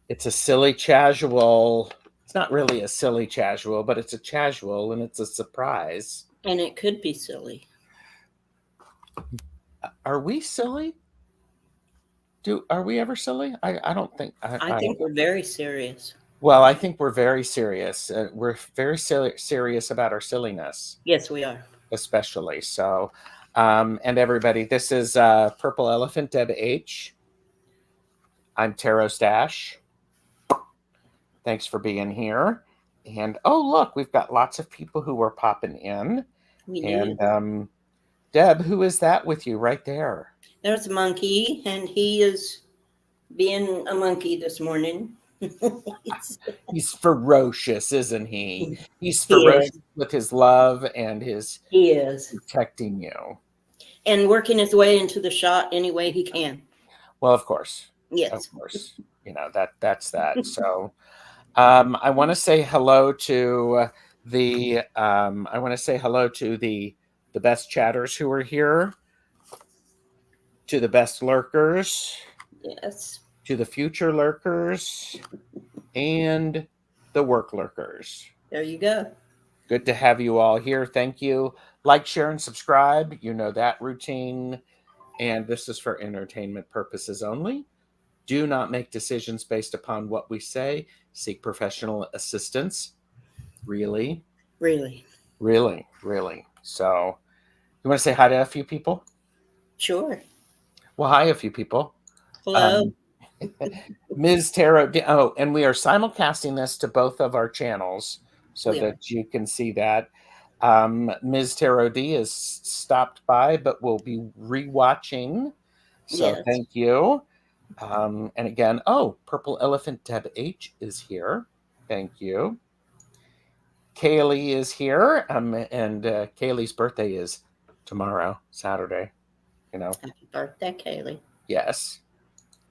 It's a silly casual. It's not really a silly casual, but it's a casual and it's a surprise. And it could be silly. Are we silly? Are we ever silly? I don't think I I don't think know. we're very serious. Well, I think we're very serious. We're very serious about our silliness, Yes, we are. especially. So, and everybody, this is Purple Elephant Deb H. I'm TarotStache. Thanks for being here. And oh, look, we've got lots of people who are popping in. We do. And Deb, who is that with you right there? There's a monkey, and he is being a monkey this morning. He's ferocious, isn't he? He's He ferocious is. with his love and his He is. protecting you. And working his way into the shot any way he can. Well, of course. Yes. Of course. That's that. So I want to say hello to the the best chatters who are here, to the best lurkers, Yes. to the future lurkers, and the work lurkers. There you go. Good to have you all here. Thank you. Like, share, and subscribe. You know that routine. And this is for entertainment purposes only. Do not make decisions based upon what we say. Seek professional assistance. Really? Really. Really, really. So, you want to say hi to a few people? Sure. Well, hi, a few people. Hello. Ms. Tarot. Oh, and we are simulcasting this to both of our channels so that you can see that. Ms. Tarot D has stopped by, but we'll be rewatching. So Yes. thank you. And again, Purple Elephant Deb H is here. Thank you. Kaylee is here. And Kaylee's birthday is tomorrow, Saturday. Happy birthday, Kaylee. Yes.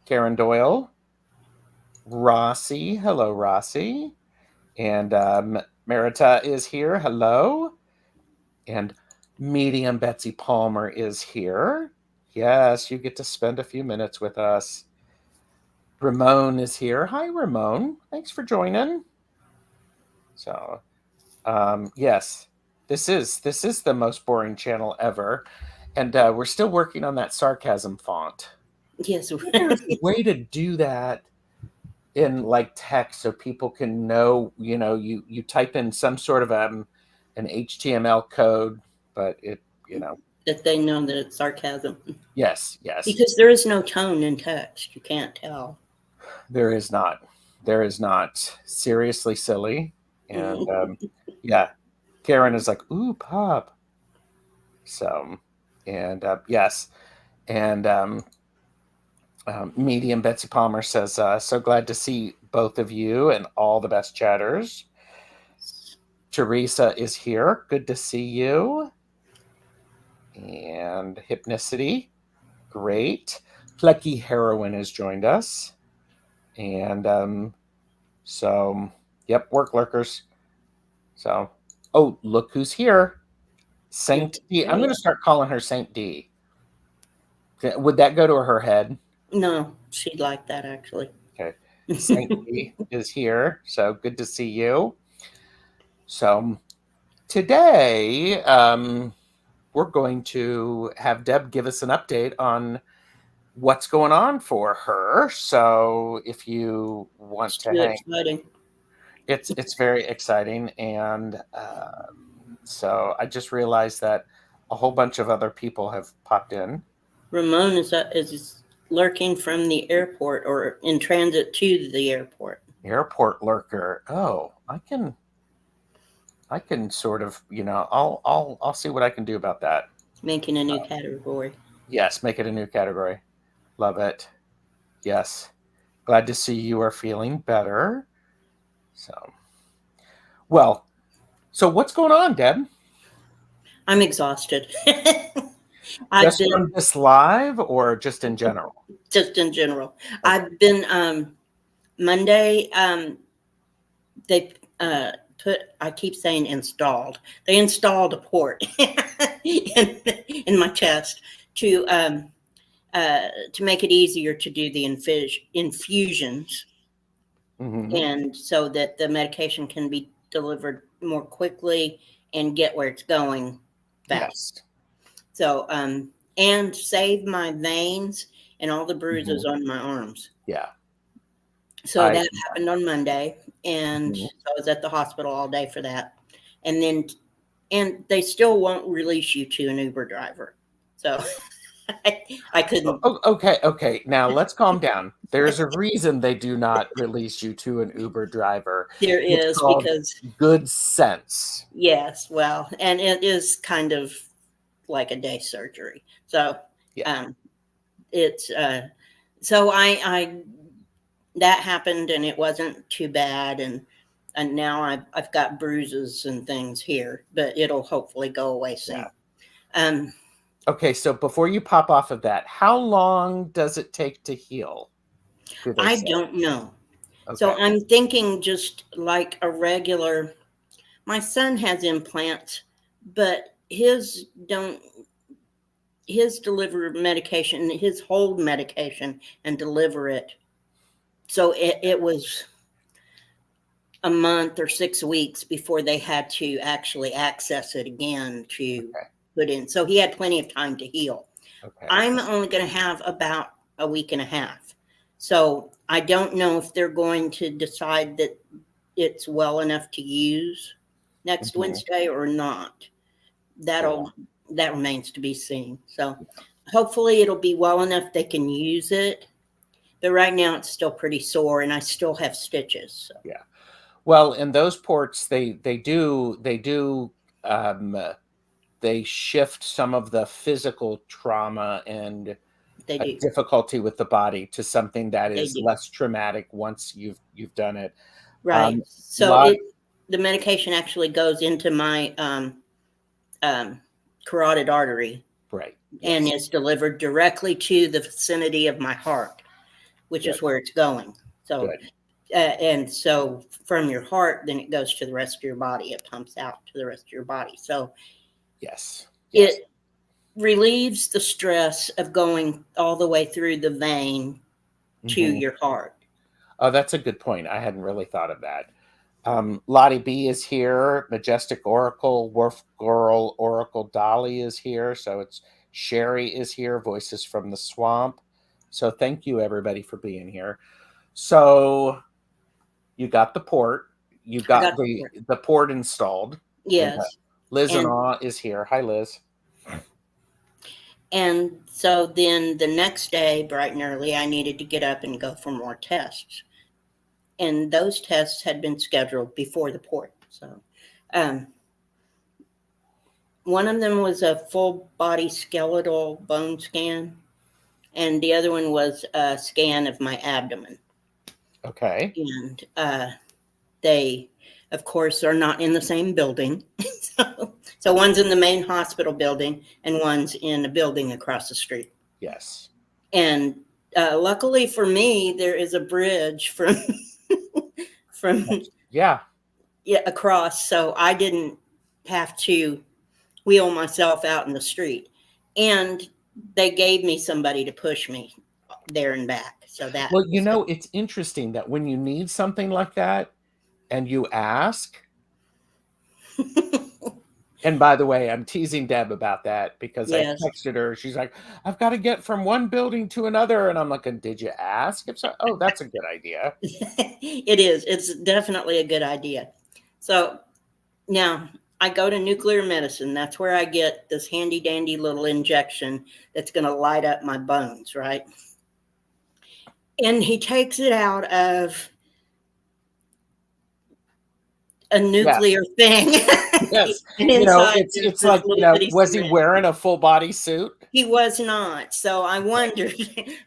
Karen Doyle. Rossi. Hello, Rossi. And Merita is here. Hello. And Medium Betsy Palmer is here. Yes, you get to spend a few minutes with us. Ramon is here. Hi, Ramon. Thanks for joining. So, yes, this is the most boring channel ever, and we're still working on that sarcasm font. Yes. There's a way to do that in like text so people can know. You type in some sort of an HTML code, but it that they know that it's sarcasm. Yes. Because there is no tone in text. You can't tell. There is not. Seriously silly. And yeah, Karen is like, ooh, pop. So, and yes. And Medium Betsy Palmer says, so glad to see both of you and all the best chatters. Teresa is here. Good to see you. And Hypnicity. Great. Plucky Heroine has joined us. And so, yep, work lurkers. So, look who's here. Saint D. I'm going to start calling her Saint D. Would that go to her head? No, she'd like that, actually. Okay. Saint D is here. So, good to see you. So, today, we're going to have Deb give us an update on what's going on for her. So if you want to hang, exciting. It's very exciting. And so I just realized that a whole bunch of other people have popped in. Ramon is lurking from the airport or in transit to the airport. Airport lurker. Oh, I can sort of, I'll see what I can do about that. Making a new category. Yes, make it a new category. Love it. Yes. Glad to see you are feeling better. So what's going on, Deb? I'm exhausted. Just from this live or just in general? Just in general. Okay. I've been, Monday, they I keep saying installed. They installed a port in my chest to make it easier to do the infusions. and so that the medication can be delivered more quickly and get where it's going fast. Yes. So, and save my veins and all the bruises on my arms. Yeah. So that happened on Monday, and so I was at the hospital all day for that. And they still won't release you to an Uber driver. So I couldn't. Okay. Now let's calm down. There's a reason they do not release you to an Uber driver. There It's is, called because good sense. yes, well, and it is kind of like a day surgery. So it's so I that happened, and it wasn't too bad, and now I've got bruises and things here, but it'll hopefully go away soon. Okay, so before you pop off of that, how long does it take to heal? I don't know. Okay. So I'm thinking just like a regular. My son has implants, but his deliver medication, his hold medication and deliver it. So it was a month or 6 weeks before they had to actually access it again to put in. So he had plenty of time to heal. I'm only going to have about a week and a half. So I don't know if they're going to decide that it's well enough to use next Wednesday or not. That remains to be seen. So hopefully it'll be well enough they can use it. But right now it's still pretty sore, and I still have stitches. So. Yeah. Well, in those ports, they shift some of the physical trauma and difficulty with the body to something that is less traumatic once you've done it. Right. So the medication actually goes into my carotid artery. Right. And is delivered directly to the vicinity of my heart, which is where it's going. So, and so from your heart, then it goes to the rest of your body. It pumps out to the rest of your body. So, it relieves the stress of going all the way through the vein to your heart. Oh, that's a good point. I hadn't really thought of that. Lottie B is here. Majestic Oracle, Wolf Girl, Oracle Dolly is here. So it's Sherry is here. Voices from the Swamp. So thank you everybody for being here. So you got the port. You got the port installed. Yes. Liz and Awe is here. Hi, Liz. And so then the next day, bright and early, I needed to get up and go for more tests. And those tests had been scheduled before the port. So one of them was a full body skeletal bone scan, and the other one was a scan of my abdomen. Okay. And they, of course, are not in the same building. So one's in the main hospital building, and one's in a building across the street. Yes. And luckily for me, there is a bridge from across, so I didn't have to wheel myself out in the street. And they gave me somebody to push me there and back. So that it's interesting that when you need something like that and you ask, and by the way, I'm teasing Deb about that because I texted her. She's like, I've got to get from one building to another. And I'm like, did you ask? If so, that's a good idea. It is. It's definitely a good idea. So now I go to nuclear medicine. That's where I get this handy dandy little injection that's going to light up my bones, right? And he takes it out of a nuclear thing. Yes. It's like, was he wearing a full body suit? He was not. So I wondered,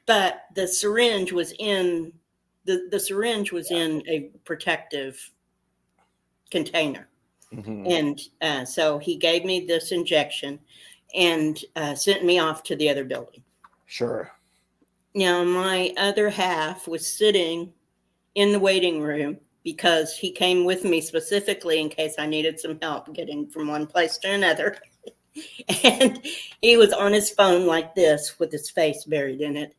but the syringe was in in a protective container. And so he gave me this injection and sent me off to the other building. Sure. Now, my other half was sitting in the waiting room because he came with me specifically in case I needed some help getting from one place to another. And he was on his phone like this with his face buried in it.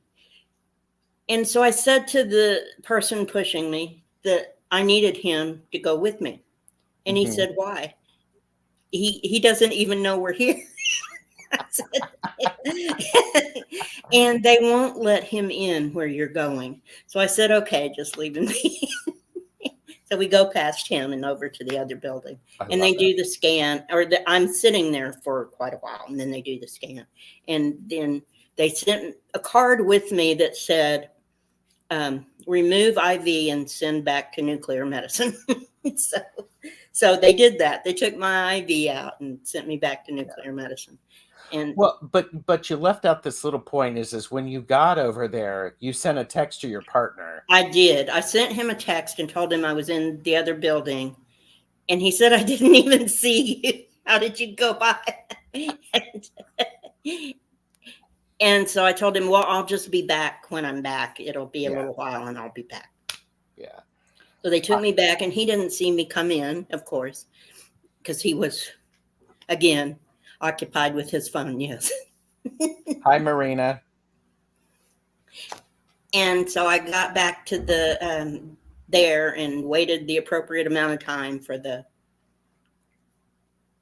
And so I said to the person pushing me, that I needed him to go with me. And he Mhm. said, why? He doesn't even know we're here. I said, and they won't let him in where you're going. So I said, okay, just leave him be. So we go past him and over to the other building, I and love they it. do the scan, I'm sitting there for quite a while, and then they do the scan. And then they sent a card with me that said, remove IV and send back to nuclear medicine. so, so they did that. They took my IV out and sent me back to nuclear medicine. And Well, but you left out this little point is when you got over there, you sent a text to your partner. I did. I sent him a text and told him I was in the other building. And he said, I didn't even see you. How did you go by? and so I told him, well, I'll just be back when I'm back. It'll be a Yeah. little while and I'll be back. Yeah. So they took me back, and he didn't see me come in, of course, because he was, again, occupied with his phone. Yes. Hi, Marina. And so I got back to the there and waited the appropriate amount of time for the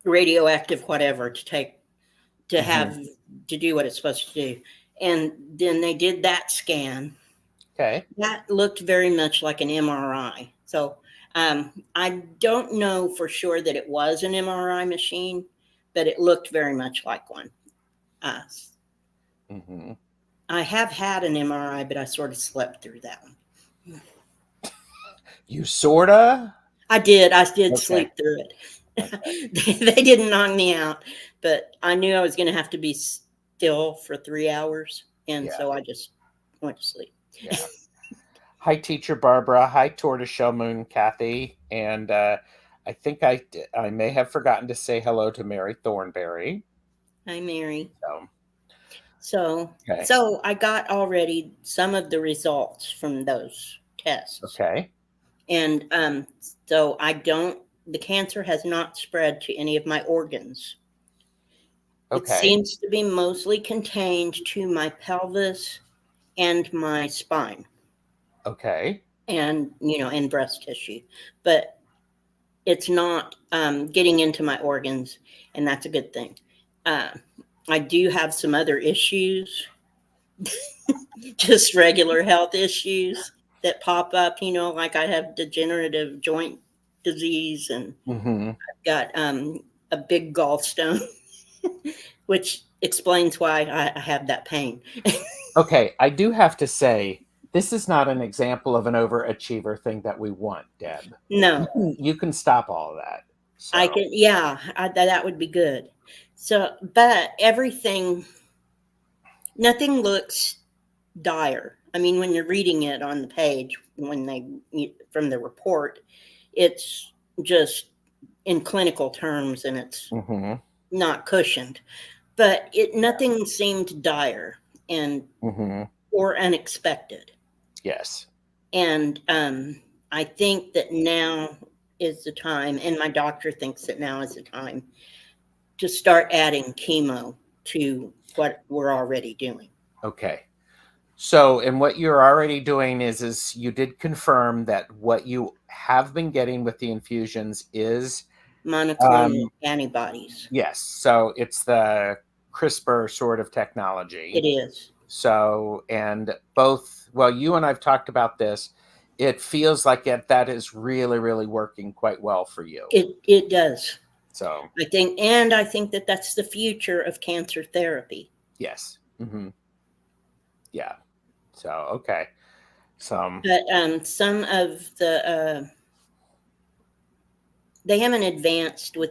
radioactive whatever to have to do what it's supposed to do. And then they did that scan. Okay. That looked very much like an MRI. So I don't know for sure that it was an MRI machine, but it looked very much like one. Uh, Mm-hmm. I have had an MRI, but I sort of slept through that one. You sorta? I did. I did Okay. sleep through it. Okay. They didn't knock me out, but I knew I was going to have to be still for 3 hours, and Yeah. so I just went to sleep. Yeah. Hi, Teacher Barbara. Hi, Tortoiseshell Moon Kathy. And I think I may have forgotten to say hello to Mary Thornberry. Hi, Mary. So, So, okay. so I got already some of the results from those tests, Okay. and so I don't. The cancer has not spread to any of my organs. It Okay. seems to be mostly contained to my pelvis and my spine, Okay. and and breast tissue, but it's not getting into my organs, and that's a good thing. Uh, I do have some other issues, just regular health issues that pop up, like I have degenerative joint disease, and Mm-hmm. got a big gallstone, which explains why I have that pain. Okay. I do have to say, this is not an example of an overachiever thing that we want, Deb. No, You can stop all of that. I So, can, yeah, that would be good. So, but nothing looks dire. I mean, when you're reading it on the page, from the report, it's just in clinical terms, and it's mm-hmm. not cushioned. But nothing seemed dire and Mm-hmm. or unexpected. Yes. And I think that now is the time, and my doctor thinks that now is the time to start adding chemo to what we're already doing. Okay. So, and what you're already doing is you did confirm that what you have been getting with the infusions is, Monoclonal antibodies. yes. So it's the CRISPR sort of It technology. is. So, and both, well, you and I've talked about this. It feels like that is really, really working quite well for you. It does. So, I think that that's the future of cancer therapy. yes. Mm-hmm. Yeah. So, okay. So, But some of they haven't advanced with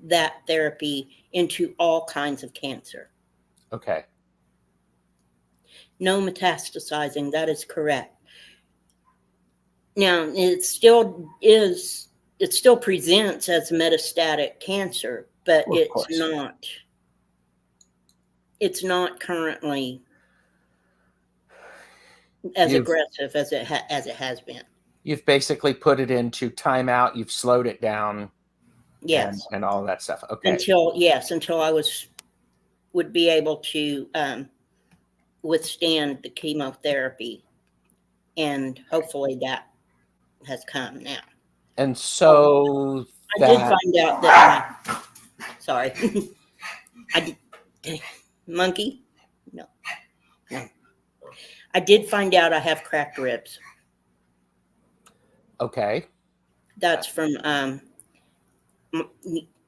that therapy into all kinds of cancer. okay. No metastasizing, that is correct. Now, it still presents as metastatic cancer, but Well, of course. it's not currently as You've aggressive as it has been. you've basically put it into timeout, you've slowed it down Yes. and all that stuff. Okay. Until I would be able to withstand the chemotherapy, and hopefully that has come now. And so I did that, find out that sorry, I did, monkey. No, no. I did find out I have cracked ribs. okay, That's from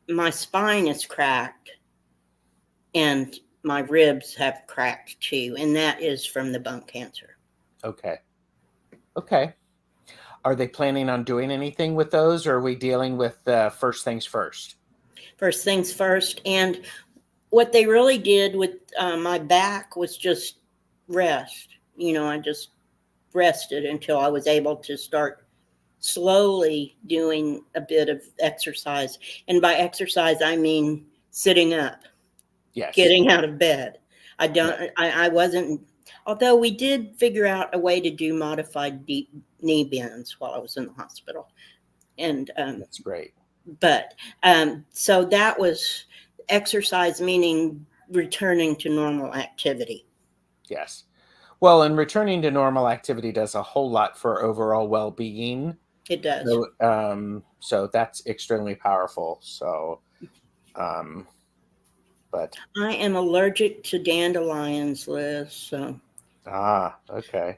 my spine is cracked, and my ribs have cracked too, and that is from the bone cancer. okay, okay. Are they planning on doing anything with those, or are we dealing with first things first? First things first, and what they really did with my back was just rest. I just rested until I was able to start slowly doing a bit of exercise. And by exercise, I mean sitting up, Yes. getting out of bed. Yeah, I wasn't, although we did figure out a way to do modified deep knee bends while I was in the hospital. And, that's great. but, so that was exercise, meaning returning to normal activity. Yes. Well, and returning to normal activity does a whole lot for overall well-being. It does. So that's extremely powerful. So, but I am allergic to dandelions, Liz. So okay,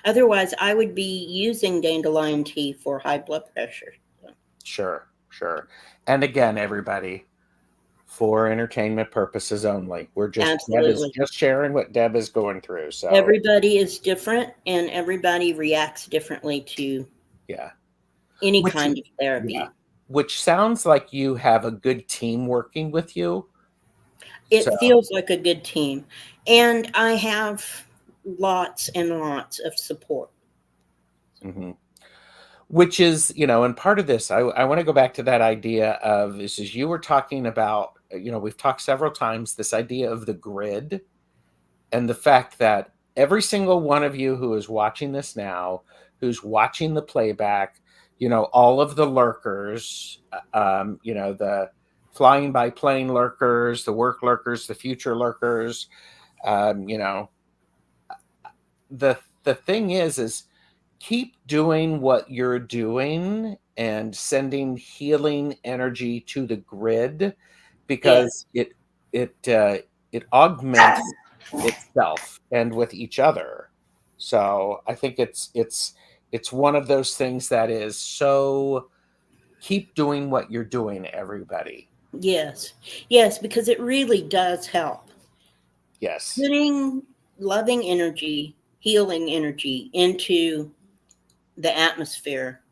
otherwise, I would be using dandelion tea for high blood pressure. So, sure, sure. And again, everybody, for entertainment purposes only. Deb is absolutely. just sharing what Deb is going through. So Everybody is different, and everybody reacts differently to yeah, any which kind of yeah, therapy. which sounds like you have a good team working with you. So It feels like a good team, and I have lots and lots of support. mhm. Which is, and part of this, I want to go back to that idea of this is you were talking about, we've talked several times, this idea of the grid and the fact that every single one of you who is watching this now, who's watching the playback, all of the lurkers, the flying by plane lurkers, the work lurkers, the future lurkers, um, you know, the thing is keep doing what you're doing and sending healing energy to the grid Yeah. because it augments itself and with each other. So I think it's one of those things that is so keep doing what you're doing, everybody. Yes. Yes, because it really does help. Yes. Putting loving energy, healing energy into the atmosphere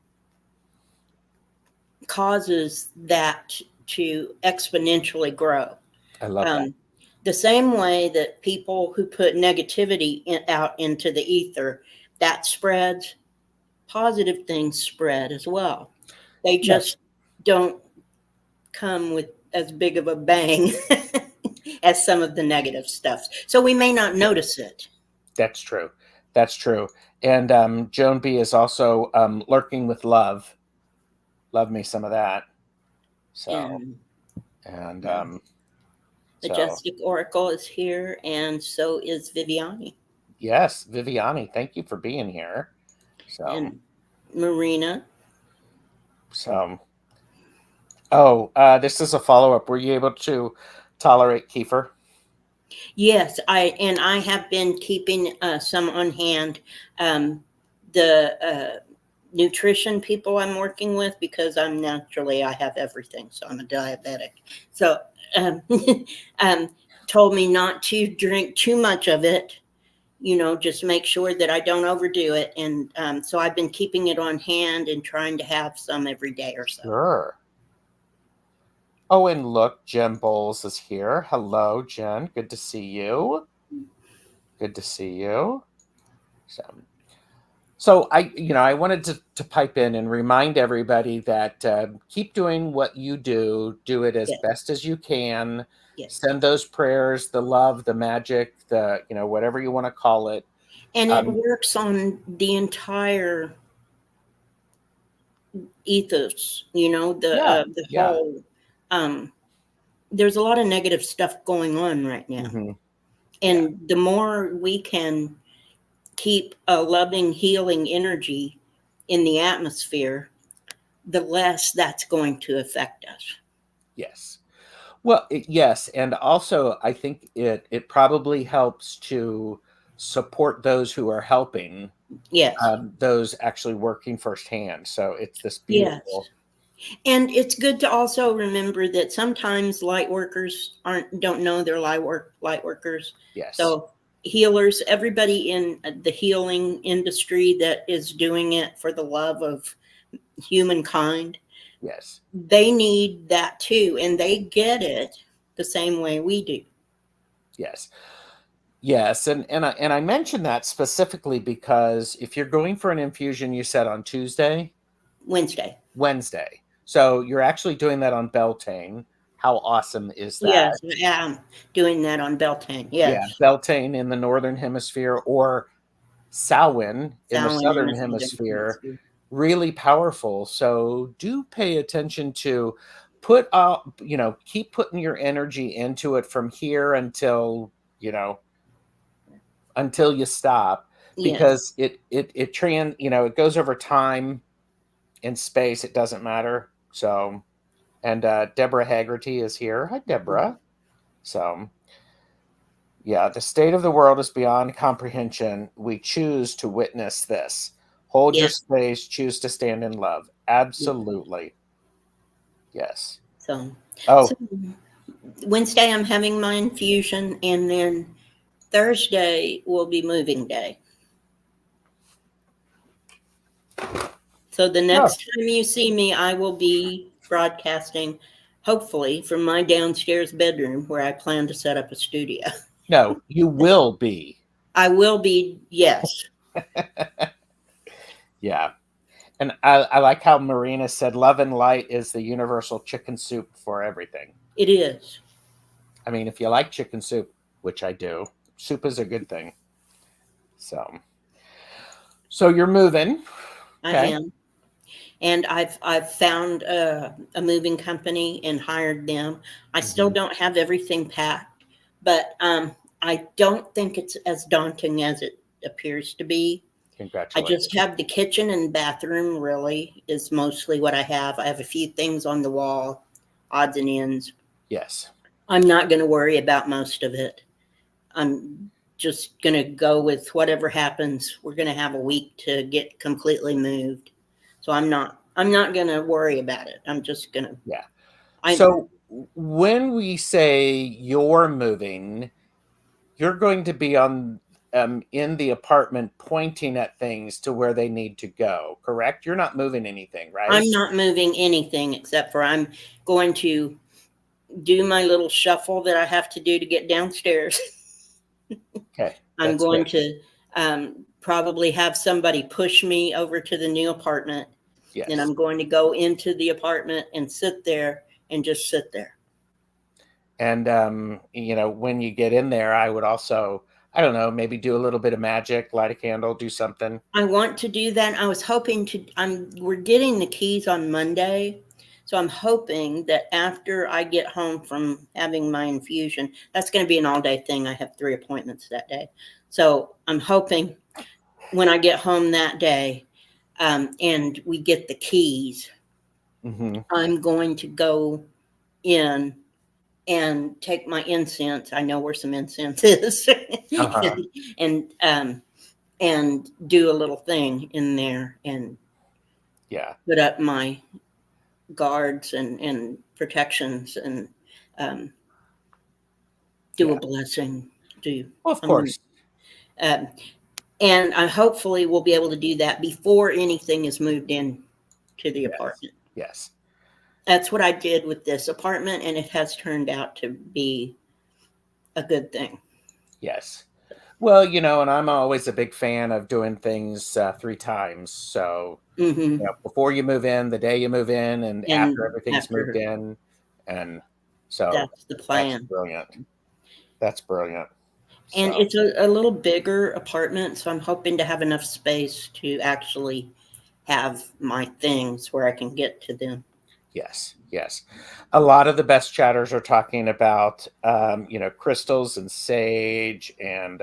causes that to exponentially grow. I love that. Um, the same way that people who put negativity out into the ether, that spreads, positive things spread as well. They Yes, just don't come with as big of a bang as some of the negative stuff. So we may not notice it. that's true. That's true. And Joan B is also lurking with love. Love me some of that. So And and so Majestic Oracle is here, and so is Viviani yes, Viviani, thank you for being here. So and Marina. so this is a follow-up. Were you able to tolerate kefir? Yes, I have been keeping some on hand. The nutrition people I'm working with, because I have everything, so I'm a diabetic. So um, um, told me not to drink too much of it. Just make sure that I don't overdo it. And so I've been keeping it on hand and trying to have some every day or so. Sure. Oh, and look, Jen Bowles is here. Hello, Jen. Good to see you. Good to see you. So I wanted to pipe in and remind everybody that keep doing what you do. Do it as Yeah. best as you can. Yes. Send those prayers, the love, the magic, the whatever you want to call it. And it works on the entire ethos, Yeah, the yeah. whole there's a lot of negative stuff going on right now. Hmm. Yeah, And the more we can keep a loving, healing energy in the atmosphere, the less that's going to affect us. Yes. Well, yes, and also I think it probably helps to support those who are helping, Yes. those actually working firsthand. So it's this Yes. beautiful. And it's good to also remember that sometimes light workers don't know they're light workers. Yes. So healers, everybody in the healing industry that is doing it for the love of humankind, Yes. they need that too, and they get it the same way we do. Yes. Yes, and I mentioned that specifically because if you're going for an infusion, you said on Tuesday, Wednesday. Wednesday. So you're actually doing that on Beltane. How awesome is that? Yes, yeah, doing that on Beltane. Yeah, Yes. Beltane in the northern hemisphere or Samhain in the Samhain in southern the southern hemisphere, hemisphere. really powerful. So do pay attention to keep putting your energy into it from here until you stop, Yes. because it goes over time and space. It doesn't matter. So, and Deborah Haggerty is here. Hi, Deborah. So, yeah, the state of the world is beyond comprehension. We choose to witness this. Hold your Yeah. space, choose to stand in love. Absolutely. Yes. So, so Oh, Wednesday I'm having my infusion, and then Thursday will be moving day. So the no, next time you see me, I will be broadcasting, hopefully, from my downstairs bedroom where I plan to set up a studio. no, you will be. I will be, yes, Yeah. And I like how Marina said, love and light is the universal chicken soup for everything. it is. I mean, if you like chicken soup, which I do, soup is a good thing. So you're moving. I Okay. am. And I've found a moving company and hired them. I still Mhm. don't have everything packed, but I don't think it's as daunting as it appears to be. I just Congratulations. have the kitchen and bathroom, really, is mostly what I have. I have a few things on the wall, odds and ends. Yes. I'm not going to worry about most of it. I'm just going to go with whatever happens. We're going to have a week to get completely moved. So I'm not going to worry about it. I'm just going to Yeah. I So when we say you're moving, you're going to be on in the apartment pointing at things to where they need to go, correct? You're not moving anything, right? I'm not moving anything except for I'm going to do my little shuffle that I have to do to get downstairs. Okay. I'm That's going good. to probably have somebody push me over to the new apartment. Then Yes. I'm going to go into the apartment and sit there and just sit there. And when you get in there, I would also, I don't know, maybe do a little bit of magic, light a candle, do something. I want to do that. I was hoping to. We're getting the keys on Monday, so I'm hoping that after I get home from having my infusion, that's going to be an all day thing. I have 3 appointments that day, so I'm hoping when I get home that day, and we get the keys, Hmm. I'm going to go in and take my incense. I know where some incense is, Uh-huh. and and do a little thing in there and Yeah. put up my guards and protections and um, do a Yeah. blessing. Do Well, of I mean, course. um, and I hopefully will be able to do that before anything is moved in to the Yes. apartment. Yes. That's what I did with this apartment, and it has turned out to be a good thing. Yes. Well, and I'm always a big fan of doing things 3 times. So, Hmm. before you move in, the day you move in, and after And everything's moved after in. And so that's the that's plan. brilliant. That's brilliant. And So, it's a little bigger apartment, so I'm hoping to have enough space to actually have my things where I can get to them. yes, yes. A lot of the best chatters are talking about, crystals and sage and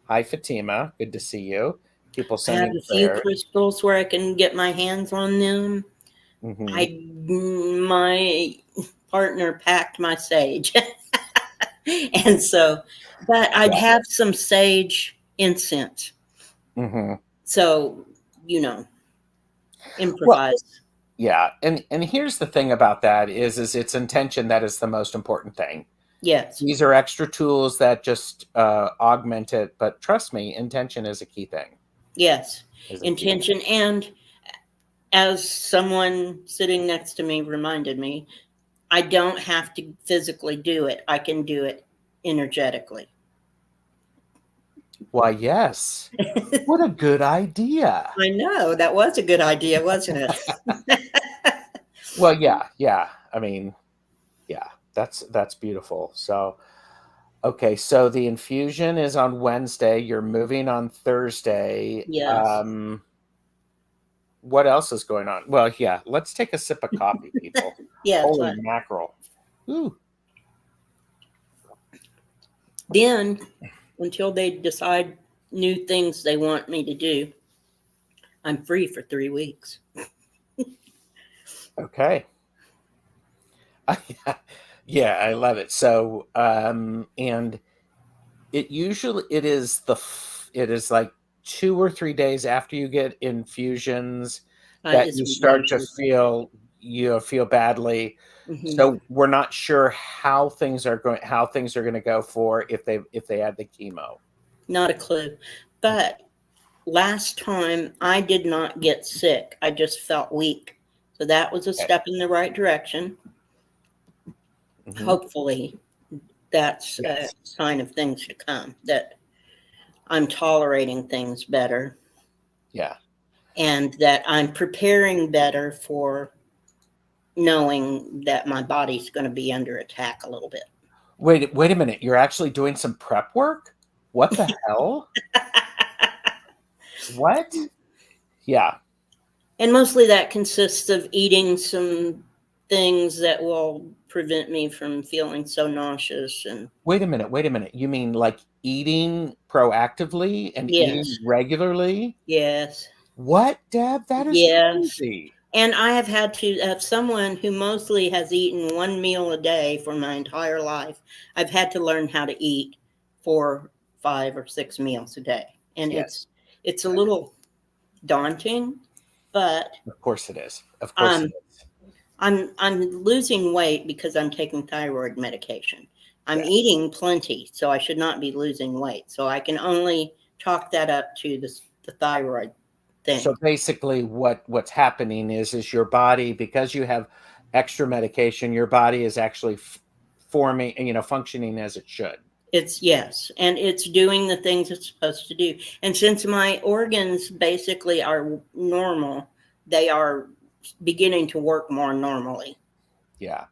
hi, Fatima. Good to see you. People I have sending a few prayers. crystals where I can get my hands on them. Mm-hmm. My partner packed my sage. And so, but I'd Yeah. have some sage incense. Mm-hmm. So, you know, Well, improvise. yeah, and here's the thing about that is it's intention that is the most important thing. Yes. These are extra tools that just augment it, but trust me, intention is a key thing. Yes. Is a key thing. Intention. And as someone sitting next to me reminded me, I don't have to physically do it. I can do it energetically. Why, yes. What a good idea. I know that was a good idea, wasn't it? Well, yeah, yeah. I mean, yeah, that's beautiful. So, okay, so the infusion is on Wednesday. You're moving on Thursday. Yes. What else is going on? Well, yeah, let's take a sip of coffee, people. Yes. Holy mackerel. Ooh. Then, until they decide new things they want me to do, I'm free for 3 weeks. Okay. Yeah, I love it. So, and it is like 2 or 3 days after you get infusions that It's you start to wonderful. feel badly. Hmm. So we're not sure how things are going to go for if they add the chemo. Not a clue. But last time I did not get sick. I just felt weak. So that was a Okay. step in the right direction. Hmm. Hopefully, that's a Yes. sign of things to come, that I'm tolerating things better Yeah. and that I'm preparing better for knowing that my body's going to be under attack a little bit. Wait a minute. You're actually doing some prep work? What the hell? What? Yeah. And mostly that consists of eating some things that will prevent me from feeling so nauseous. And Wait a minute. Wait a minute. You mean like eating proactively and eating yes, regularly? yes, What, Deb? That is yes. crazy. And I have had to have someone who mostly has eaten one meal a day for my entire life. I've had to learn how to eat 4, 5, or 6 meals a day. And Yes, it's a little daunting, but of course it is. Of course it um is. I'm losing weight because I'm taking thyroid medication. I'm Yes. eating plenty, so I should not be losing weight. So I can only chalk that up to the thyroid So thing. basically what's happening is your body, because you have extra medication, your body is actually forming, functioning as it should. It's yes, and it's doing the things it's supposed to do. And since my organs basically are normal, they are beginning to work more normally. Yeah.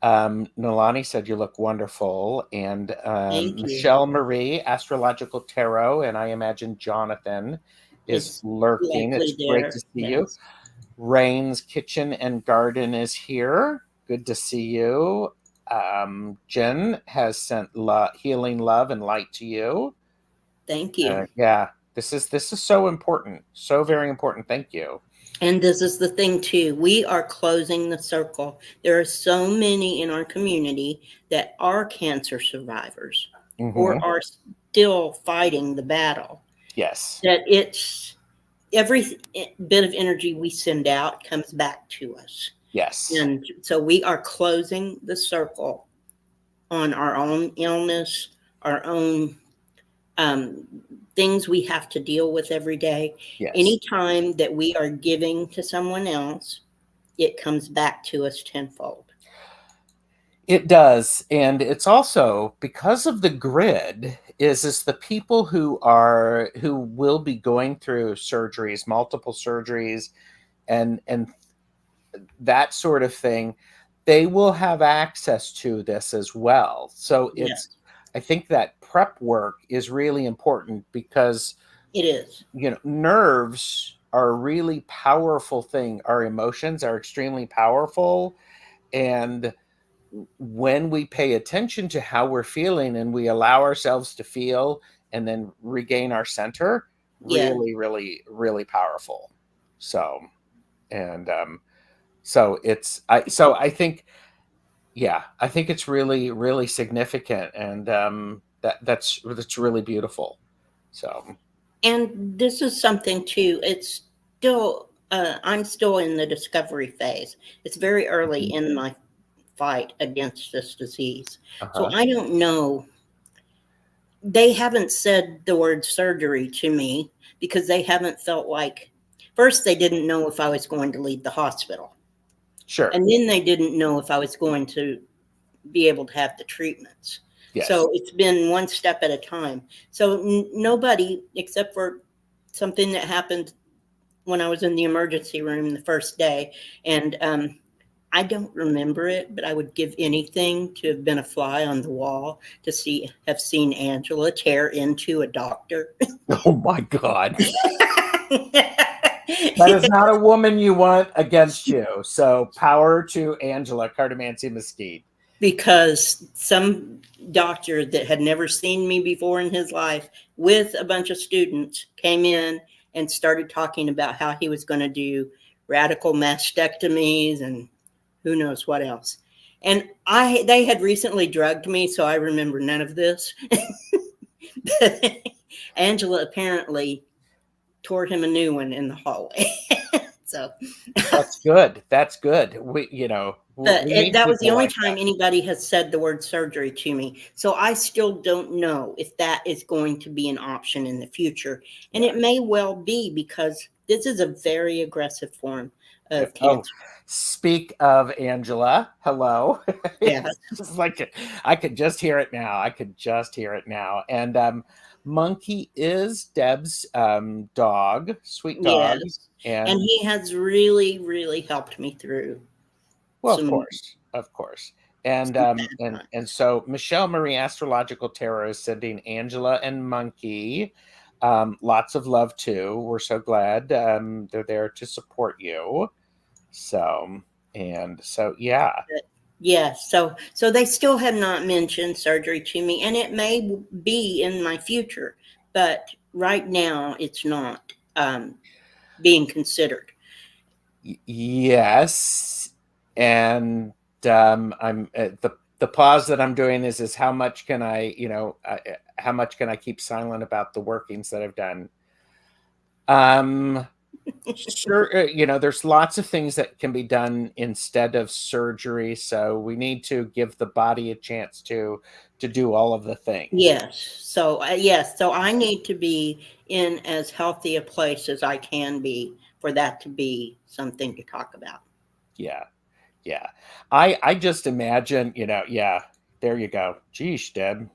Nalani said you look wonderful, and Thank you. Michelle Marie, Astrological Tarot, and I imagine Jonathan is It's lurking. It's likely great to there. see you. Yes. Rain's Kitchen and Garden is here. Good to see you. Jen has sent healing love and light to you. Thank you. Yeah, this is so important, so very important. Thank you. And this is the thing too. We are closing the circle. There are so many in our community that are cancer survivors Hmm. or are still fighting the battle. Yes, That it's every bit of energy we send out comes back to us. yes, And so we are closing the circle on our own illness, our own um, things we have to deal with every day. yes. Anytime that we are giving to someone else, it comes back to us tenfold. It does, and it's also because of the grid. Is the people who will be going through surgeries, multiple surgeries, and that sort of thing, they will have access to this as well. So Yes, I think that prep work is really important because, it is. nerves are a really powerful thing. Our emotions are extremely powerful. And when we pay attention to how we're feeling and we allow ourselves to feel and then regain our center, Yeah. really, really, really powerful. So, and so I think, yeah, I think it's really, really significant, and that's really beautiful. So, And this is something too. It's still, I'm still in the discovery phase. It's very early mhm. in my fight against this disease. So Uh-huh. I don't know. They haven't said the word surgery to me because they haven't felt like, first, they didn't know if I was going to leave the hospital. Sure. And then they didn't know if I was going to be able to have the treatments. Yes. So it's been one step at a time. So nobody, except for something that happened when I was in the emergency room the first day, and I don't remember it, but I would give anything to have been a fly on the wall to have seen Angela tear into a doctor. Oh my God. That is not a woman you want against you. So power to Angela Cardamancy Mesquite. Because some doctor that had never seen me before in his life with a bunch of students came in and started talking about how he was going to do radical mastectomies and who knows what else. And they had recently drugged me, so I remember none of this. Angela apparently tore him a new one in the hallway. So, That's good. That's good. but We need that was the people only like time that. anybody has said the word surgery to me. So I still don't know if that is going to be an option in the future. And Yeah. it may well be because this is a very aggressive form Yeah. of Oh, cancer. speak of Angela, hello. Yeah. It's just like I could just hear it now. I could just hear it now. And Monkey is Deb's dog, sweet dog. Yes. And And he has really, really helped me through well, some of course. And bad and times. so Michelle Marie Astrological Tarot is sending Angela and Monkey lots of love too. We're so glad they're there to support you. So and so yeah. Yes, so they still have not mentioned surgery to me, and it may be in my future, but right now it's not being considered. Yes, and I'm the pause that I'm doing is how much can I, how much can I keep silent about the workings that I've done? Um, sure, there's lots of things that can be done instead of surgery, so we need to give the body a chance to do all of the things. Yes, so I need to be in as healthy a place as I can be for that to be something to talk about. Yeah, yeah. I just imagine, yeah. There you go. Geesh, Deb.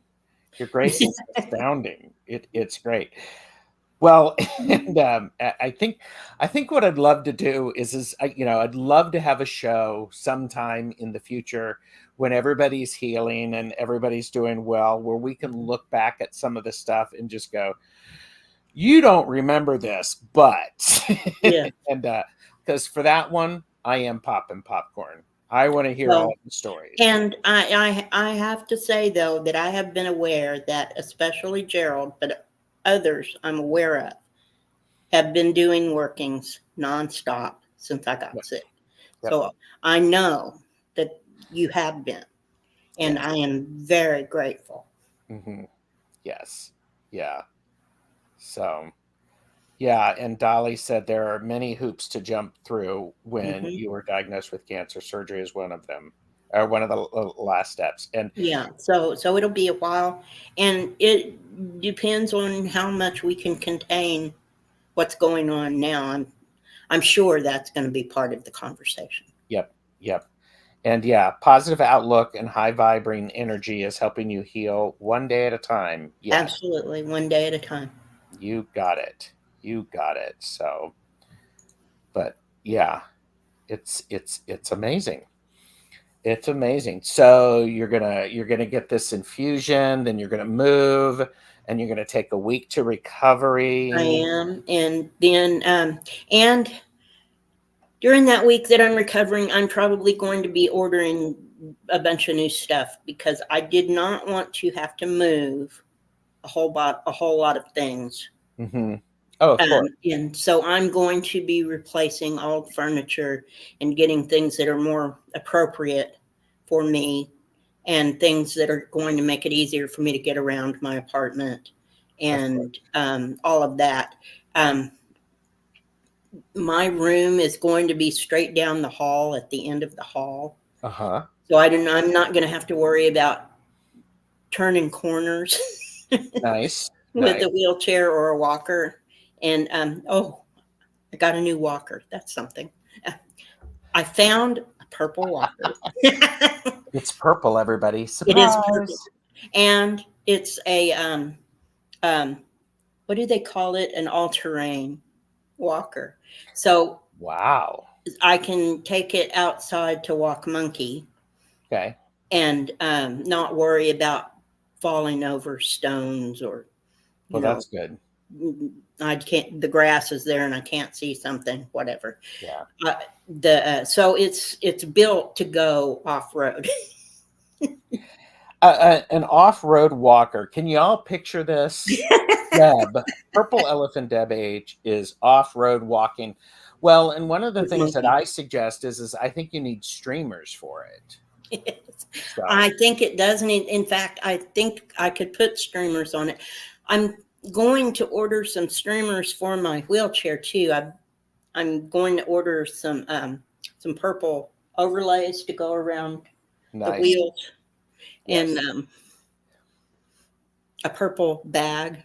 Your grace is astounding. It's great. Well, and I think what I'd love to do is I'd love to have a show sometime in the future when everybody's healing and everybody's doing well, where we can look back at some of the stuff and just go, you don't remember this, but Yeah. and because for that one, I am popping popcorn. I want to hear all Well, of the stories. and I have to say though that I have been aware that especially Gerald, but others I'm aware of have been doing workings nonstop since I got Yep. sick. Yep. So I know that you have been, and Yes. I am very grateful. Hmm. Yes. Yeah. So. Yeah, and Dolly said there are many hoops to jump through when Hmm. you were diagnosed with cancer. Surgery is one of them, or one of the last steps. And Yeah, so it'll be a while, and it depends on how much we can contain what's going on now. I'm sure that's going to be part of the conversation. yep, yep. And yeah, positive outlook and high vibrating energy is helping you heal one day at a time. Yes, Absolutely, one day at a time. you got it. You got it. So, but yeah, it's amazing. It's amazing. So you're gonna get this infusion, then you're gonna move, and you're gonna take a week to I recovery. am, and then and during that week that I'm recovering, I'm probably going to be ordering a bunch of new stuff because I did not want to have to move a whole lot of things. Hmm. Oh, of course. And so I'm going to be replacing old furniture and getting things that are more appropriate for me and things that are going to make it easier for me to get around my apartment and all of that. Um, my room is going to be straight down the hall at the end of the hall. Uh-huh. So I'm not going to have to worry about turning corners Nice. with Nice. a wheelchair or a walker. And oh, I got a new walker. That's something. I found a purple walker. It's purple, everybody. It is purple, Surprise. and it's a um, what do they call it? An all-terrain walker. So Wow. I can take it outside to walk monkey Okay. and not worry about falling over stones or, you Well, know, that's good. I can't. The grass is there and I can't see something. Whatever. Yeah. So it's built to go off road. An off-road walker. Can you all picture this? Deb, Purple Elephant Deb H is off-road walking. Well, and one of the things that I suggest is I think you need streamers for it. So, I think it does. And in fact, I think I could put streamers on it. I'm going to order some streamers for my wheelchair too. I'm going to order some purple overlays to go around the nice. wheels Yes. and a purple bag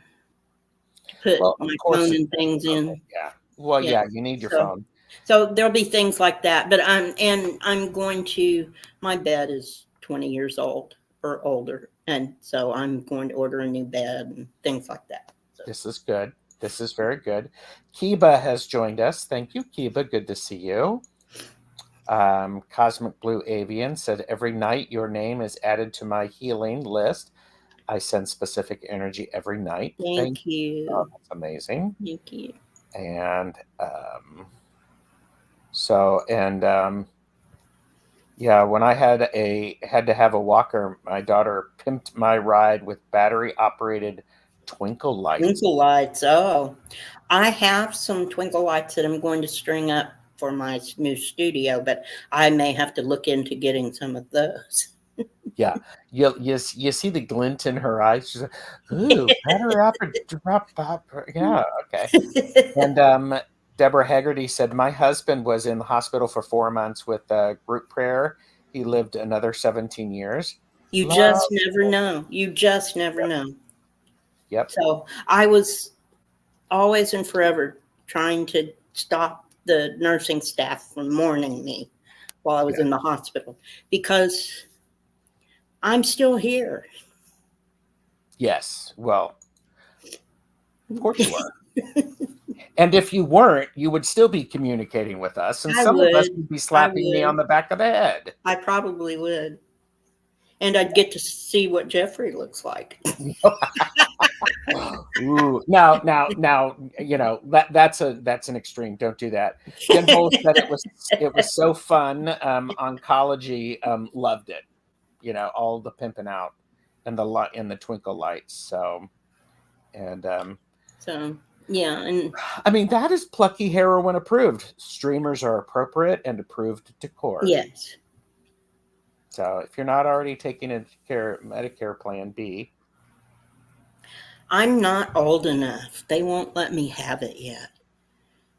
to put Well, of my course phone it's and things in. yeah. Well, Yeah. yeah, you need your phone. So there'll be things like that. But I'm going to, my bed is 20 years old or older. And so I'm going to order a new bed and things like that. So. This is good. This is very good. Kiba has joined us. Thank you, Kiba. Good to see you. Cosmic Blue Avian said, every night your name is added to my healing list. I send specific energy every night. Thank you. Oh, that's amazing. Thank you. And yeah, when I had to have a walker, my daughter pimped my ride with battery operated twinkle lights. Twinkle lights. Oh, I have some twinkle lights that I'm going to string up for my new studio, but I may have to look into getting some of those. Yeah, you see the glint in her eyes. She's like, "Ooh, battery operated." Yeah, okay. And Deborah Haggerty said, my husband was in the hospital for 4 months with group prayer. He lived another 17 years. You Love. just never know. You just never know. Yep. So I was always and forever trying to stop the nursing staff from mourning me while I was in the hospital because I'm still here. Yes. Well, of course you are. And if you weren't, you would still be communicating with us. And some of us would be slapping me on the back of the head. I probably would. And I'd get to see what Jeffrey looks like. Ooh, now, you know that's an extreme. Don't do that. Jen Hole said it was so fun. Oncology loved it. You know, all the pimping out and the twinkle lights. So, and so yeah, and I mean that is plucky heroin approved. Streamers are appropriate and approved decor. Yes. So if you're not already taking a Medicare Plan B. I'm not old enough. They won't let me have it yet.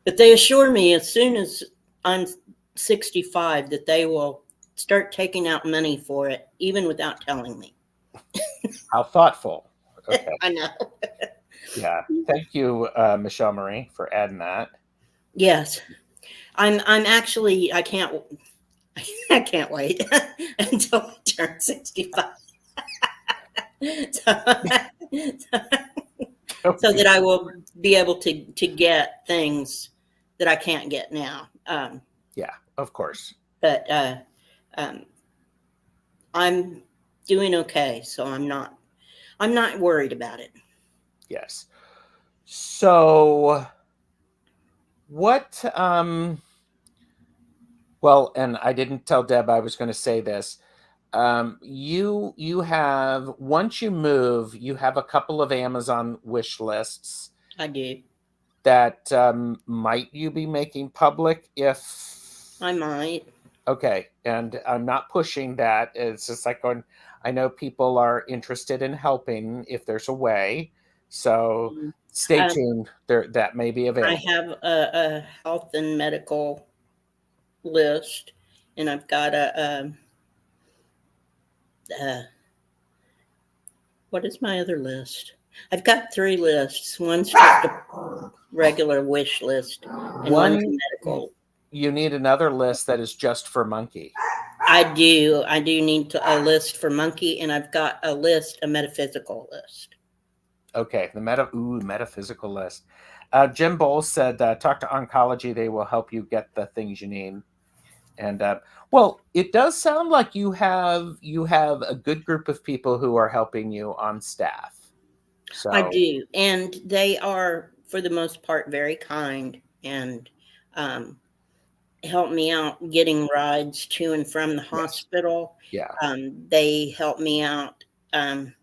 But they assure me as soon as I'm 65 that they will start taking out money for it, even without telling me. How thoughtful. Okay. I know. Yeah. Thank you, Michelle Marie, for adding that. Yes. I'm actually I can't wait until I turn 65. So that I will be able to get things that I can't get now. Yeah, of course. But I'm doing okay, so I'm not worried about it. Yes. So what well, and I didn't tell Deb I was going to say this. You have, once you move, you have a couple of Amazon wish lists. I do. that might you be making public if I might. okay, and I'm not pushing that. It's just like going, I know people are interested in helping if there's a way. So stay Um, tuned. There that may be I available. have a health and medical list, and I've got what is my other list? I've got 3 lists. One's just a regular wish list, and one's One, medical. you need another list that is just for monkey. I do. I do need a list for monkey, and I've got a metaphysical list. Okay, the metaphysical list. Jim Bowles said, "Talk to oncology; they will help you get the things you need." And well, it does sound like you have a good group of people who are helping you on staff. I So do, and they are, for the most part, very kind and um, help me out getting rides to and from the yes, hospital. yeah, They help me out um,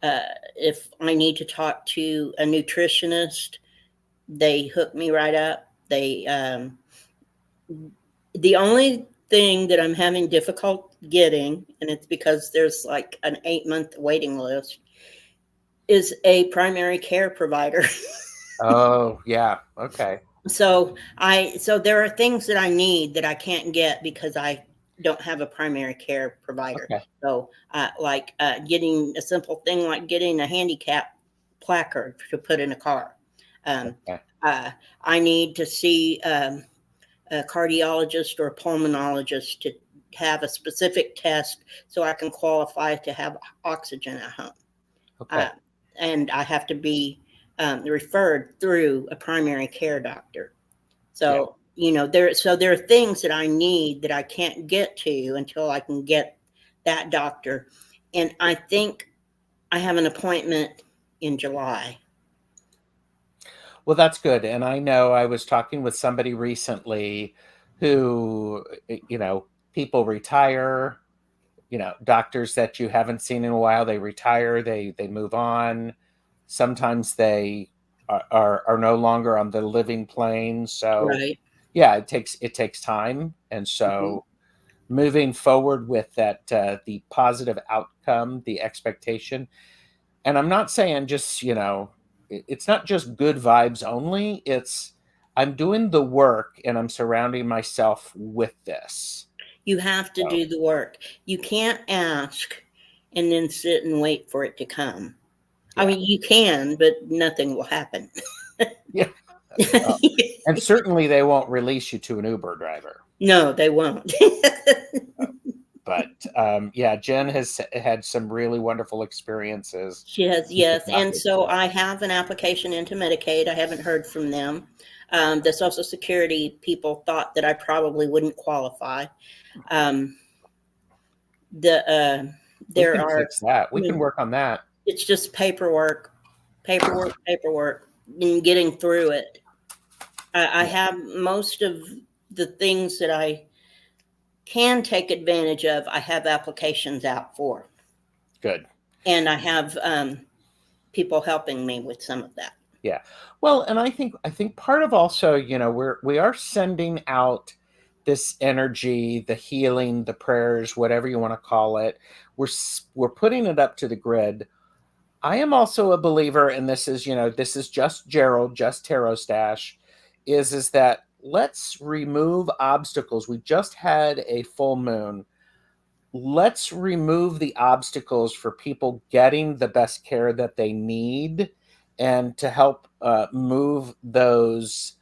uh, if I need to talk to a nutritionist. They hook me right up. The only thing that I'm having difficult getting, and it's because there's like an 8-month waiting list, is a primary care provider. oh yeah, okay, So there are things that I need that I can't get because I don't have a primary care provider. okay, So like getting a simple thing like getting a handicap placard to put in a car. Um, okay, uh, I need to see a cardiologist or a pulmonologist to have a specific test so I can qualify to have oxygen at home. okay, Uh, and I have to be referred through a primary care doctor. yeah. So, there are things that I need that I can't get to until I can get that doctor. And I think I have an appointment in July. Well, that's good. And I know I was talking with somebody recently who, people retire, doctors that you haven't seen in a while, they retire, they move on. Sometimes they are no longer on the living plane. So Right. yeah, it takes time. And Mhm. so moving forward with that, the positive outcome, the expectation. And I'm not saying just, it's not just good vibes only. It's I'm doing the work and I'm surrounding myself with this. You have to So do the work. You can't ask and then sit and wait for it to come. I yeah. mean, you can, but nothing will happen. Yeah. And certainly they won't release you to an Uber driver. No, they won't. But yeah, Jen has had some really wonderful experiences She has, with the yes. And topic. so So I have an application into Medicaid. I haven't heard from them. The Social Security people thought that I probably wouldn't qualify. Um, the we there can are, fix that. We you can know, work on that. it's just paperwork, and getting through it. I Yeah, have most of the things that I can take advantage of. I have applications out for, good. and I have people helping me with some of that. Yeah. Well, and I think part of also, we are sending out this energy, the healing, the prayers, whatever you want to call it. We're putting it up to the grid. I am also a believer, and this is just Gerald, just TarotStache, is that let's remove obstacles. We just had a full moon. Let's remove the obstacles for people getting the best care that they need and to help move those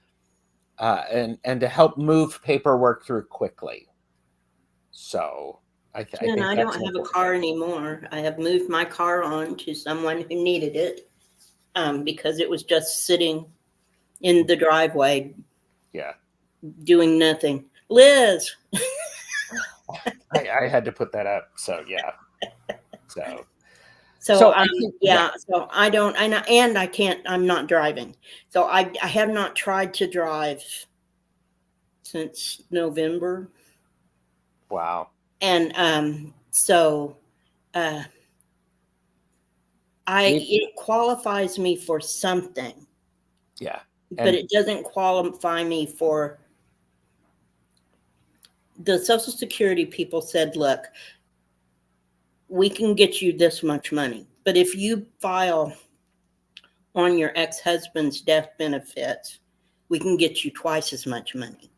and to help move paperwork through quickly. So I And think I that's don't an have a important car thing. anymore. I have moved my car on to someone who needed it because it was just sitting in the driveway Yeah. doing nothing. Liz. I had to put that up. So yeah. So So so I think yeah. yeah. So I don't. And I can't. I'm not driving. So I have not tried to drive since November, Wow. and so uh, We it qualifies me for something. yeah. but it doesn't qualify me for the Social Security people said, look, we can get you this much money, but if you file on your ex-husband's death benefits, we can get you twice as much money.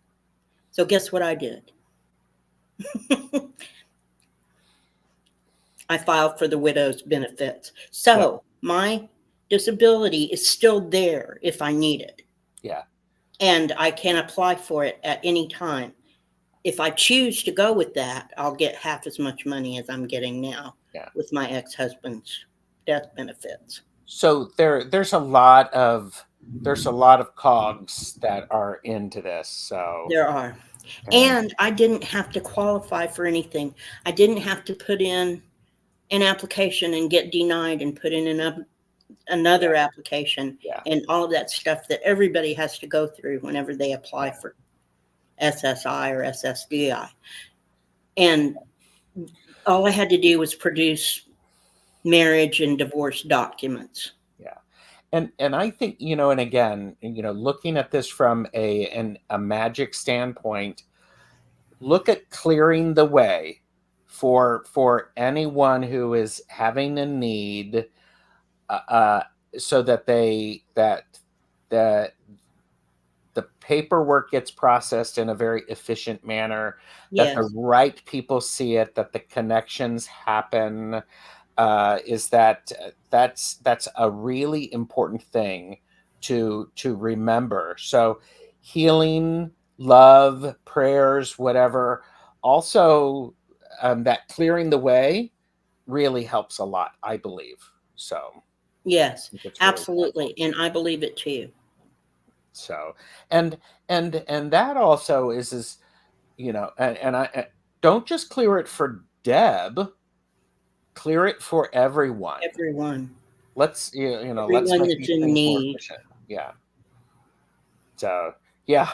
So guess what I did? I filed for the widow's benefits. So my disability is still there if I need it. Yeah. And I can apply for it at any time. If I choose to go with that, I'll get half as much money as I'm getting now with my ex-husband's death benefits. So there's a lot of cogs that are into this. So there are. And I didn't have to qualify for anything. I didn't have to put in an application and get denied and put in another application and all of that stuff that everybody has to go through whenever they apply for SSI or SSDI. And all I had to do was produce marriage and divorce documents. Yeah. And I think, and again, looking at this from a magic standpoint, look at clearing the way for anyone who is having a need, so that the paperwork gets processed in a very efficient manner, that the right people see it, that the connections happen. That's a really important thing to remember. So healing, love, prayers, whatever. Also, that clearing the way really helps a lot, I believe. So yes, absolutely, and I believe it too. So, and that also is and I don't just clear it for Deb. Clear it for everyone. Everyone. Let's everyone let's make that's these in things need. more efficient. Yeah. So yeah,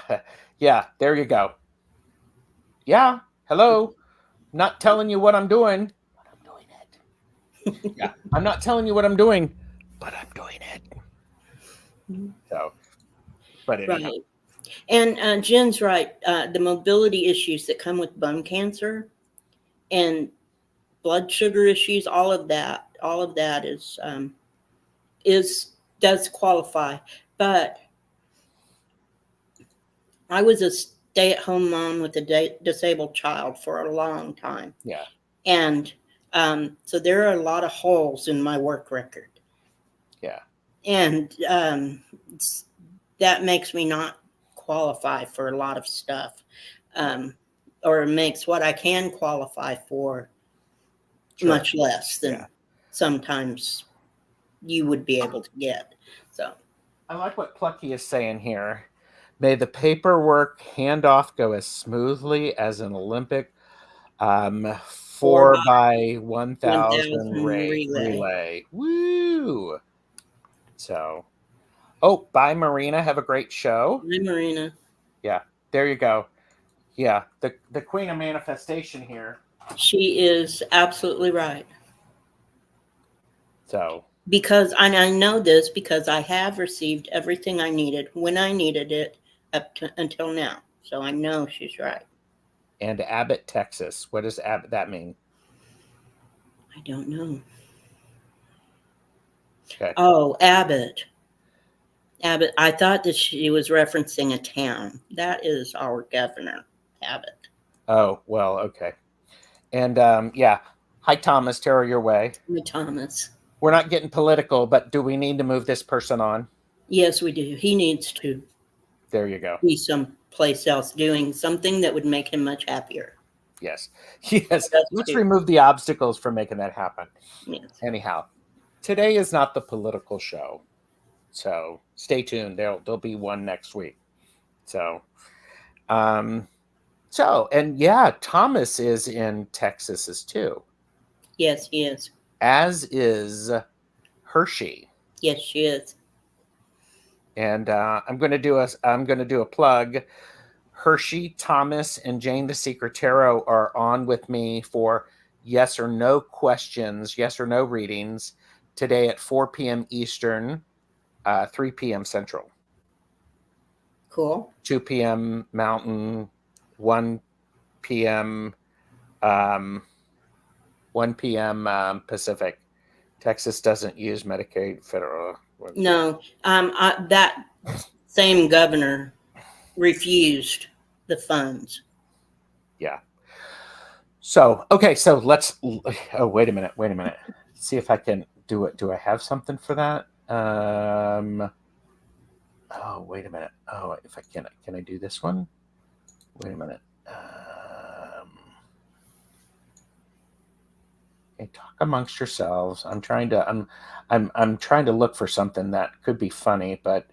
there you go. Yeah. Hello. Not telling you what I'm doing, but I'm doing it. Yeah. I'm not telling you what I'm doing, but I'm doing it. So, but anyhow. Right. And Jen's right. The mobility issues that come with bone cancer and blood sugar issues, all of that does qualify. But I was a stay-at-home mom with a disabled child for a long time. Yeah. And so there are a lot of holes in my work record. Yeah. And that makes me not qualify for a lot of stuff, or makes what I can qualify for much less than sometimes you would be able to get. So I like what Plucky is saying here. May the paperwork handoff go as smoothly as an Olympic 4x1000 relay. Woo! So, bye, Marina. Have a great show. Bye, Marina. Yeah, there you go. Yeah, the queen of manifestation here. She is absolutely right. So, because I know this because I have received everything I needed when I needed it until now. So I know she's right. And Abbott, Texas. What does that mean? I don't know. Okay. Oh, Abbott. Abbott. I thought that she was referencing a town. That is our governor, Abbott. Oh, well, okay. And yeah. Hi, Thomas. Tarot your way. Hi, Thomas. We're not getting political, but do we need to move this person on? Yes, we do. He needs to. There you go. Be someplace else doing something that would make him much happier. Yes. Yes. Let's remove the obstacles for making that happen. Yes. Anyhow, today is not the political show. So stay tuned. There'll be one next week. So, and yeah, Thomas is in Texas too. Yes, he is. As is Hershey. Yes, she is. And I'm going to do a plug. Hershey, Thomas, and Jane the Secret Tarot are on with me for yes or no questions, yes or no readings today at 4 p.m. Eastern, 3 p.m. Central. Cool. 2 p.m. Mountain, 1 p.m. 1 p.m. Pacific. Texas doesn't use Medicaid federal. No, that same governor refused the funds. Yeah. So, okay, so let's, oh, wait a minute. See if I can do it. Do I have something for that? Oh, wait a minute. Oh, if I can I do this one? Wait a minute. Okay, talk amongst yourselves. I'm trying to look for something that could be funny, but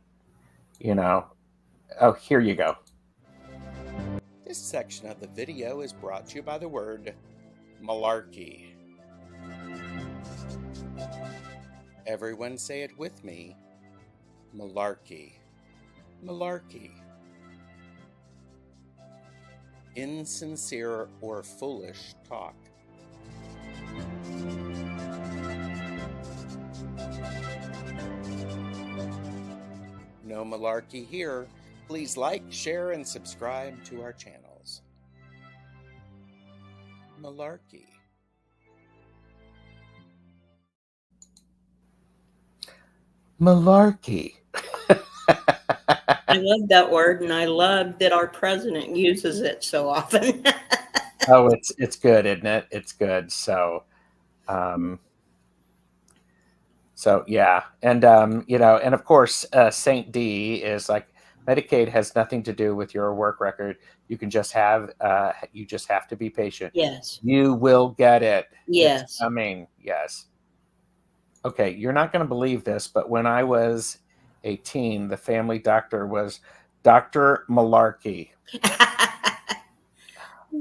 oh, here you go. This section of the video is brought to you by the word malarkey. Everyone say it with me. Malarkey. Malarkey. Insincere or foolish talk. No malarkey here. Please like, share, and subscribe to our channels. Malarkey. Malarkey. I love that word, and I love that our president uses it so often. Oh, it's good, isn't it? It's good. So yeah, and and of course, Saint D is like, Medicaid has nothing to do with your work record. You can just have you just have to be patient. Yes. You will get it. Yes. It's coming. Yes. Okay, you're not going to believe this, but when I was 18, the family doctor was Dr. Malarkey.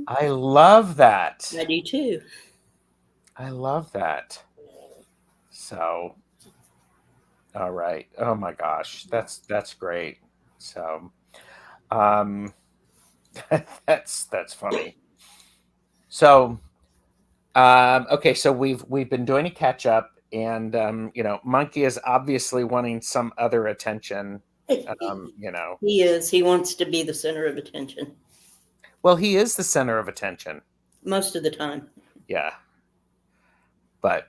I love that. I do too. I love that. So, all right. Oh my gosh, that's great. So, that's funny. So, okay, so we've been doing a catch up, and Monkey is obviously wanting some other attention. He is. He wants to be the center of attention. Well, he is the center of attention most of the time. Yeah, but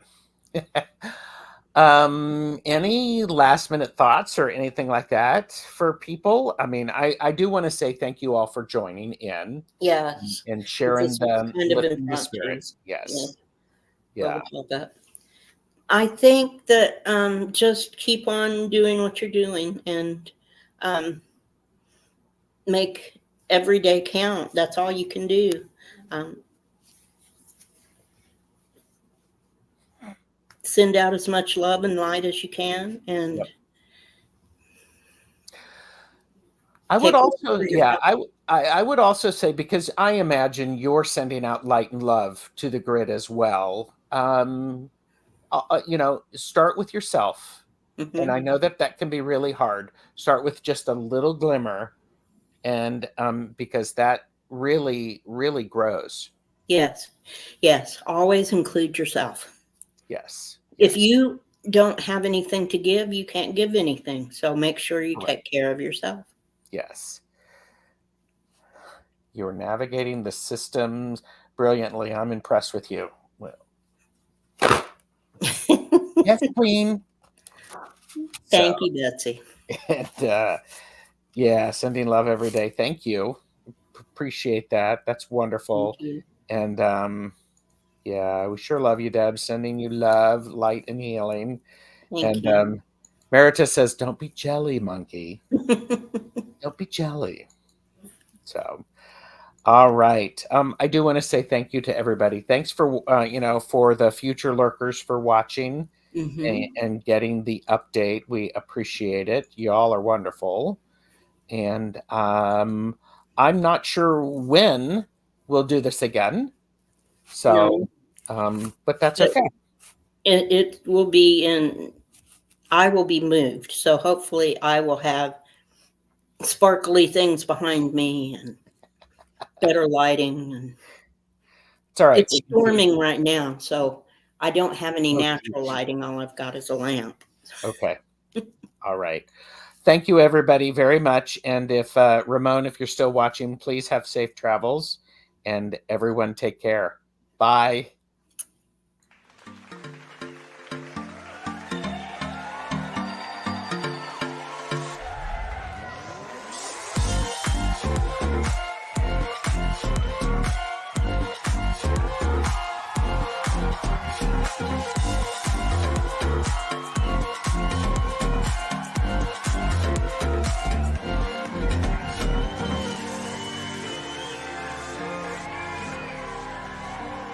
any last minute thoughts or anything like that for people? I mean, I do want to say thank you all for joining in. Yes. And sharing the spirits. Yes. Yeah. I think that just keep on doing what you're doing, and make every day count. That's all you can do. Send out as much love and light as you can, and yep. I would also, yeah, I would also say, because I imagine you're sending out light and love to the grid as well. Start with yourself. Mm-hmm. And I know that can be really hard. Start with just a little glimmer, and because that really, really grows. Yes. Yes. Always include yourself. Yes. If you don't have anything to give, you can't give anything. So make sure you take care of yourself. Yes. You're navigating the systems brilliantly. I'm impressed with you. Well, yes, Queen. Thank you, Betsy. And yeah, sending love every day. Thank you. Appreciate that. That's wonderful. And yeah, we sure love you, Deb. Sending you love, light, and healing. Thank you. Merita says, "Don't be jelly, Monkey. Don't be jelly." So, all right. I do want to say thank you to everybody. Thanks for for the future lurkers for watching and getting the update. We appreciate it. Y'all are wonderful. And I'm not sure when we'll do this again. So, but that's okay. It will be I will be moved. So hopefully I will have sparkly things behind me and better lighting. And it's all right. It's storming right now, so I don't have any natural lighting. All I've got is a lamp. Okay. All right. thank you, everybody, very much. And if Ramon, if you're still watching, please have safe travels. And everyone, take care. Bye.